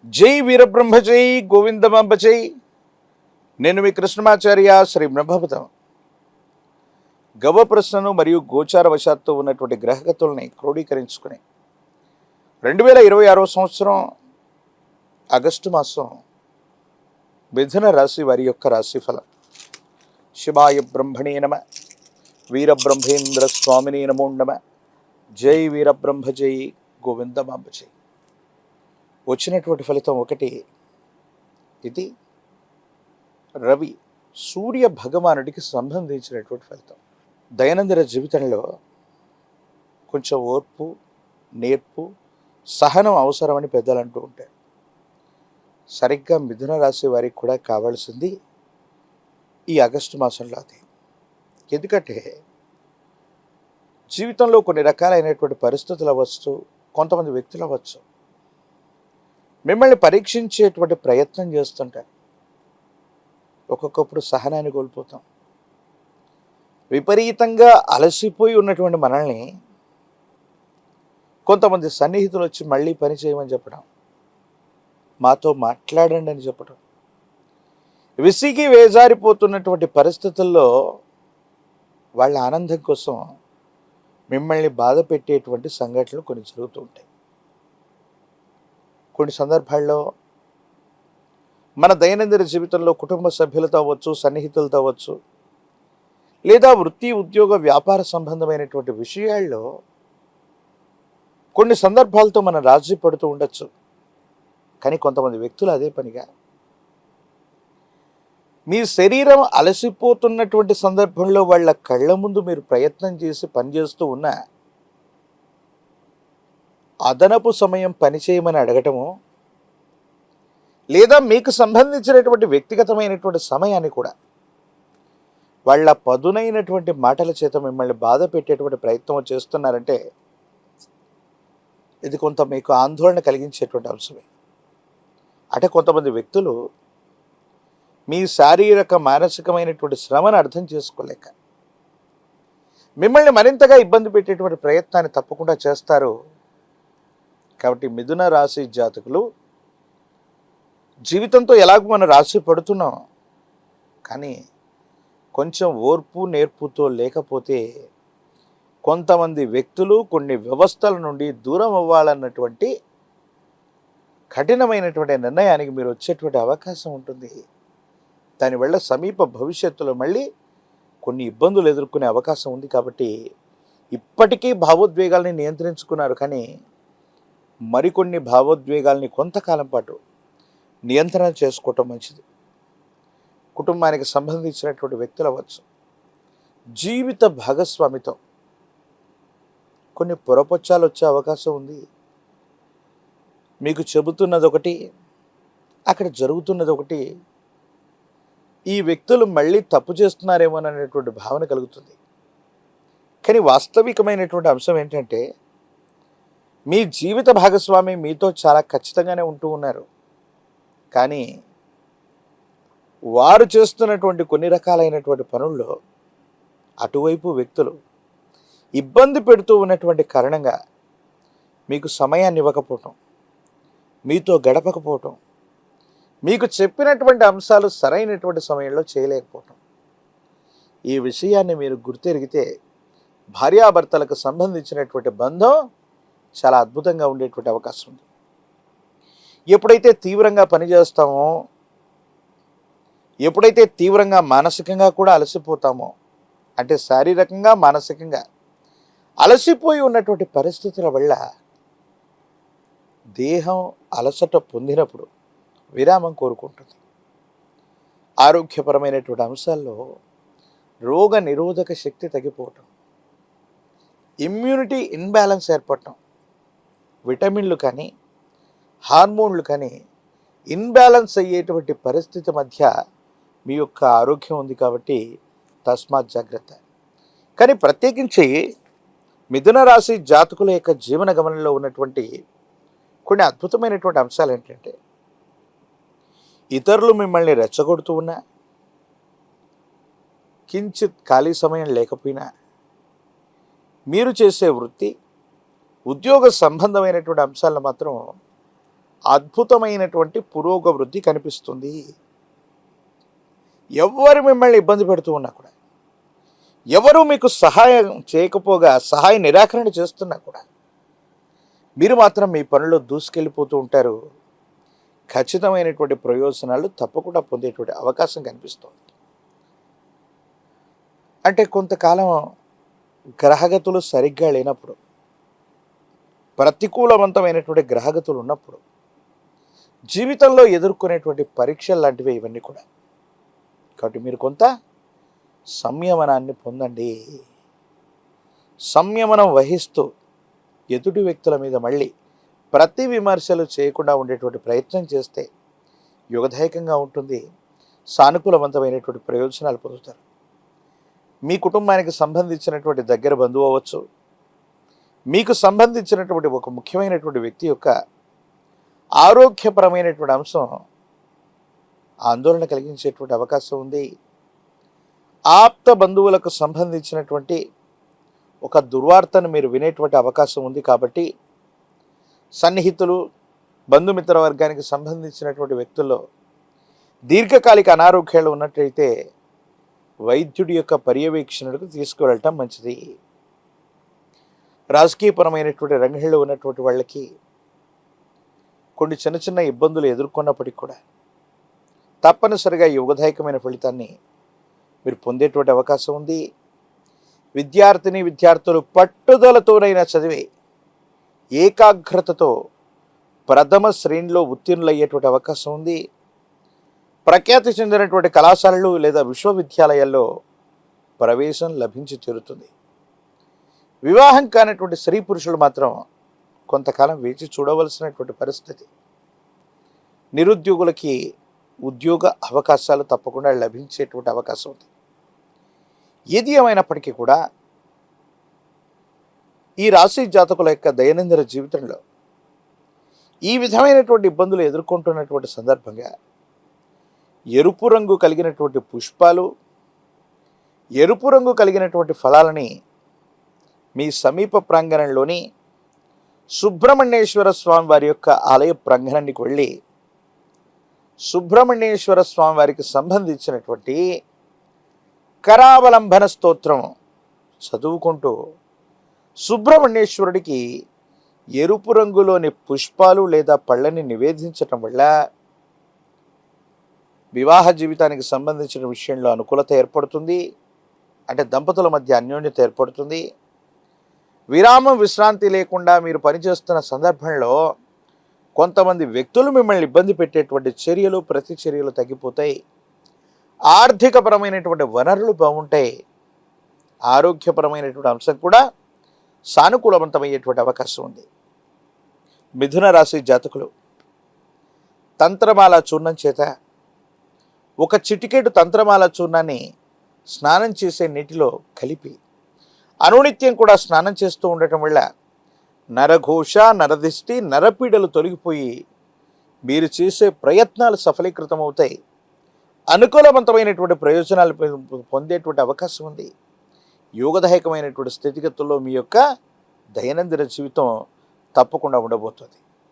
జై వీరబ్రహ్మ జై గోవిందమాంబ జై. నేను మీ కృష్ణమాచార్య శ్రీ బ్రహ్మపదం. గవ ప్రశ్నను మరియు గోచార వశాత్తు ఉన్నటువంటి గ్రహగతుల్ని క్రోడీకరించుకుని 2026 సంవత్సరం ఆగస్టు మాసం మిథున రాశి వారి యొక్క రాశిఫలం. శివాయ బ్రహ్మణే నమ, వీరబ్రహ్మేంద్ర స్వామినే నమో నమ. జై వీరబ్రహ్మ జై గోవిందమాంబ జై. వచ్చినటువంటి ఫలితం ఒకటి. ఇది రవి సూర్య భగవానుడికి సంబంధించినటువంటి ఫలితం. దైనందిన జీవితంలో కొంచెం ఓర్పు, నేర్పు, సహనం అవసరమని పెద్దలు అంటూ ఉంటారు. సరిగ్గా మిథున రాశి వారికి కూడా కావాల్సింది ఈ ఆగస్టు మాసంలో అది. ఎందుకంటే జీవితంలో కొన్ని రకాలైనటువంటి పరిస్థితులు అవ్వచ్చు, కొంతమంది వ్యక్తులు అవ్వచ్చు, మిమ్మల్ని పరీక్షించేటువంటి ప్రయత్నం చేస్తుంటారు. ఒక్కొక్కప్పుడు సహనాన్ని కోల్పోతాం. విపరీతంగా అలసిపోయి ఉన్నటువంటి మనల్ని కొంతమంది సన్నిహితులు వచ్చి మళ్ళీ పని చేయమని చెప్పడం, మాతో మాట్లాడండి అని చెప్పడం, విసిగి వేజారిపోతున్నటువంటి పరిస్థితుల్లో వాళ్ళ ఆనందం కోసం మిమ్మల్ని బాధ పెట్టేటువంటి సంఘటనలు కొన్ని జరుగుతూ ఉంటాయి. కొన్ని సందర్భాల్లో మన దైనందిన జీవితంలో కుటుంబ సభ్యులతో అవ్వచ్చు, సన్నిహితులతో అవ్వచ్చు, లేదా వృత్తి, ఉద్యోగ, వ్యాపార సంబంధమైనటువంటి విషయాల్లో కొన్ని సందర్భాలతో మనం రాజీ పడుతూ ఉండొచ్చు. కానీ కొంతమంది వ్యక్తులు అదే పనిగా మీ శరీరం అలసిపోతున్నటువంటి సందర్భంలో వాళ్ళ కళ్ళ ముందు మీరు ప్రయత్నం చేసి పనిచేస్తూ ఉన్నా అదనపు సమయం పనిచేయమని అడగటము, లేదా మీకు సంబంధించినటువంటి వ్యక్తిగతమైనటువంటి సమయాన్ని కూడా వాళ్ళ పదునైనటువంటి మాటల చేత మిమ్మల్ని బాధ పెట్టేటువంటి ప్రయత్నం చేస్తున్నారంటే ఇది కొంత మీకు ఆందోళన కలిగించేటువంటి అంశమే. అంటే కొంతమంది వ్యక్తులు మీ శారీరక మానసికమైనటువంటి శ్రమను అర్థం చేసుకోలేక మిమ్మల్ని మరింతగా ఇబ్బంది పెట్టేటువంటి ప్రయత్నాన్ని తప్పకుండా చేస్తారు. కాబట్టి మిథున రాశి జాతకులు జీవితంతో ఎలాగో మనం రాశి పడుతున్నాం, కానీ కొంచెం ఓర్పు నేర్పుతో లేకపోతే కొంతమంది వ్యక్తులు కొన్ని వ్యవస్థల నుండి దూరం అవ్వాలన్నటువంటి కఠినమైనటువంటి నిర్ణయానికి మీరు వచ్చేటువంటి అవకాశం ఉంటుంది. దానివల్ల సమీప భవిష్యత్తులో మళ్ళీ కొన్ని ఇబ్బందులు ఎదుర్కొనే అవకాశం ఉంది. కాబట్టి ఇప్పటికీ భావోద్వేగాల్ని నియంత్రించుకున్నారు, కానీ మరికొన్ని భావోద్వేగాల్ని కొంతకాలం పాటు నియంత్రణ చేసుకోవటం మంచిది. కుటుంబానికి సంబంధించినటువంటి వ్యక్తులు అవ్వచ్చు, జీవిత భాగస్వామితో కొన్ని పొరపొచ్చాలు వచ్చే అవకాశం ఉంది. మీకు చెబుతున్నది ఒకటి, అక్కడ జరుగుతున్నది ఒకటి. ఈ వ్యక్తులు మళ్ళీ తప్పు చేస్తున్నారేమోననేటువంటి భావన కలుగుతుంది. కానీ వాస్తవికమైనటువంటి అంశం ఏంటంటే మీ జీవిత భాగస్వామి మీతో చాలా ఖచ్చితంగానే ఉంటూ ఉన్నారు, కానీ వారు చేస్తున్నటువంటి కొన్ని రకాలైనటువంటి పనుల్లో అటువైపు వ్యక్తులు ఇబ్బంది పెడుతూ ఉన్నటువంటి కారణంగా మీకు సమయాన్ని ఇవ్వకపోవటం, మీతో గడపకపోవటం, మీకు చెప్పినటువంటి అంశాలు సరైనటువంటి సమయంలో చేయలేకపోవటం. ఈ విషయాన్ని మీరు గుర్తెరిగితే భార్యాభర్తలకు సంబంధించినటువంటి బంధం చాలా అద్భుతంగా ఉండేటువంటి అవకాశం ఉంది. ఎప్పుడైతే తీవ్రంగా పనిచేస్తామో, ఎప్పుడైతే తీవ్రంగా మానసికంగా కూడా అలసిపోతామో, అంటే శారీరకంగా మానసికంగా అలసిపోయి ఉన్నటువంటి పరిస్థితుల వల్ల దేహం అలసట పొందినప్పుడు విరామం కోరుకుంటుంది. ఆరోగ్యపరమైనటువంటి అంశాల్లో రోగ నిరోధక శక్తి తగ్గిపోవటం, ఇమ్యూనిటీ ఇన్బ్యాలెన్స్ ఏర్పడటం, విటమిన్లు కానీ హార్మోన్లు కానీ ఇన్బ్యాలెన్స్ అయ్యేటువంటి పరిస్థితి మధ్య మీ యొక్క ఆరోగ్యం ఉంది. కాబట్టి తస్మాత్ జాగ్రత్త. కానీ ప్రత్యేకించి మిథున రాశి జాతకుల యొక్క జీవన గమనంలో ఉన్నటువంటి కొన్ని అద్భుతమైనటువంటి అంశాలు ఏంటంటే, ఇతరులు మిమ్మల్ని రెచ్చగొడుతూ ఉన్నా, కించిత్ ఖాళీ సమయం లేకపోయినా, మీరు చేసే వృత్తి, ఉద్యోగ సంబంధమైనటువంటి అంశాలను మాత్రం అద్భుతమైనటువంటి పురోగవృద్ధి కనిపిస్తుంది. ఎవరు మిమ్మల్ని ఇబ్బంది పెడుతూ ఉన్నా కూడా, ఎవరు మీకు సహాయం చేయకపోగా సహాయ నిరాకరణ చేస్తున్నా కూడా మీరు మాత్రం మీ పనుల్లో దూసుకెళ్ళిపోతూ ఉంటారు. ఖచ్చితమైనటువంటి ప్రయోజనాలు తప్పకుండా పొందేటువంటి అవకాశం కనిపిస్తుంది. అంటే కొంతకాలం గ్రహగతులు సరిగ్గా లేనప్పుడు, ప్రతికూలవంతమైనటువంటి గ్రహగతులు ఉన్నప్పుడు జీవితంలో ఎదుర్కొనేటువంటి పరీక్షలు లాంటివి ఇవన్నీ కూడా. కాబట్టి మీరు కొంత సంయమనాన్ని పొందండి. సంయమనం వహిస్తూ ఎదుటి వ్యక్తుల మీద మళ్ళీ ప్రతి విమర్శలు చేయకుండా ఉండేటువంటి ప్రయత్నం చేస్తే యుగదాయకంగా ఉంటుంది. సానుకూలవంతమైనటువంటి ప్రయోజనాలు పొందుతారు. మీ కుటుంబానికి సంబంధించినటువంటి దగ్గర బంధువు అవ్వచ్చు, మీకు సంబంధించినటువంటి ఒక ముఖ్యమైనటువంటి వ్యక్తి యొక్క ఆరోగ్యపరమైనటువంటి అంశం ఆందోళన కలిగించేటువంటి అవకాశం ఉంది. ఆప్త బంధువులకు సంబంధించినటువంటి ఒక దుర్వార్తను మీరు వినేటువంటి అవకాశం ఉంది. కాబట్టి సన్నిహితులు, బంధుమిత్ర వర్గానికి సంబంధించినటువంటి వ్యక్తుల్లో దీర్ఘకాలిక అనారోగ్యాలు ఉన్నట్లయితే వైద్యుడి యొక్క పర్యవేక్షణకు తీసుకువెళ్ళటం మంచిది. రాజకీయపరమైనటువంటి రంగంలో ఉన్నటువంటి వాళ్ళకి కొన్ని చిన్న చిన్న ఇబ్బందులు ఎదుర్కొన్నప్పటికీ కూడా తప్పనిసరిగా యుగదాయకమైన ఫలితాన్ని మీరు పొందేటువంటి అవకాశం ఉంది. విద్యార్థులు పట్టుదలతోనైనా చదివి ఏకాగ్రతతో ప్రథమ శ్రేణిలో ఉత్తీర్ణులయ్యేటువంటి అవకాశం ఉంది. ప్రఖ్యాతి చెందినటువంటి కళాశాలలు లేదా విశ్వవిద్యాలయాల్లో ప్రవేశం లభించి తీరుతుంది. వివాహం కానటువంటి స్త్రీ పురుషులు మాత్రం కొంతకాలం వేచి చూడవలసినటువంటి పరిస్థితి. నిరుద్యోగులకి ఉద్యోగ అవకాశాలు తప్పకుండా లభించేటువంటి అవకాశం ఉంది. ఏది ఏమైనప్పటికీ కూడా ఈ రాశి జాతకుల యొక్క దైనందిన జీవితంలో ఈ విధమైనటువంటి ఇబ్బందులు ఎదుర్కొంటున్నటువంటి సందర్భంగా ఎరుపు రంగు కలిగినటువంటి పుష్పాలు, ఎరుపు రంగు కలిగినటువంటి ఫలాలని మీ సమీప ప్రాంగణంలోని సుబ్రహ్మణ్యేశ్వర స్వామి వారి యొక్క ఆలయ ప్రాంగణానికి వెళ్ళి సుబ్రహ్మణ్యేశ్వర స్వామి వారికి సంబంధించినటువంటి కరావలంబన స్తోత్రం చదువుకుంటూ సుబ్రహ్మణ్యేశ్వరుడికి ఎరుపు రంగులోని పుష్పాలు లేదా పళ్ళని నివేదించటం వల్ల వివాహ జీవితానికి సంబంధించిన విషయంలో అనుకూలత ఏర్పడుతుంది. అంటే దంపతుల మధ్య అన్యోన్యత ఏర్పడుతుంది. విరామం విశ్రాంతి లేకుండా మీరు పనిచేస్తున్న సందర్భంలో కొంతమంది వ్యక్తులు మిమ్మల్ని ఇబ్బంది పెట్టేటువంటి చర్యలు, ప్రతిచర్యలు తగ్గిపోతాయి. ఆర్థికపరమైనటువంటి వనరులు బాగుంటాయి. ఆరోగ్యపరమైనటువంటి అంశం కూడా సానుకూలవంతమయ్యేటువంటి అవకాశం ఉంది. మిథున రాశి జాతకులు తంత్రమాల చూర్ణం చేత ఒక చిటికెడు తంత్రమాల చూర్ణాన్ని స్నానం చేసే నీటిలో కలిపి అనునిత్యం కూడా స్నానం చేస్తూ ఉండటం వల్ల నరఘోష, నరదిష్టి, నరపీడలు తొలగిపోయి మీరు చేసే ప్రయత్నాలు సఫలీకృతం అవుతాయి. అనుకూలవంతమైనటువంటి ప్రయోజనాలు పొందేటువంటి అవకాశం ఉంది. యోగదాయకమైనటువంటి స్థితిగతుల్లో మీ యొక్క దైనందిన జీవితం తప్పకుండా ఉండబోతుంది.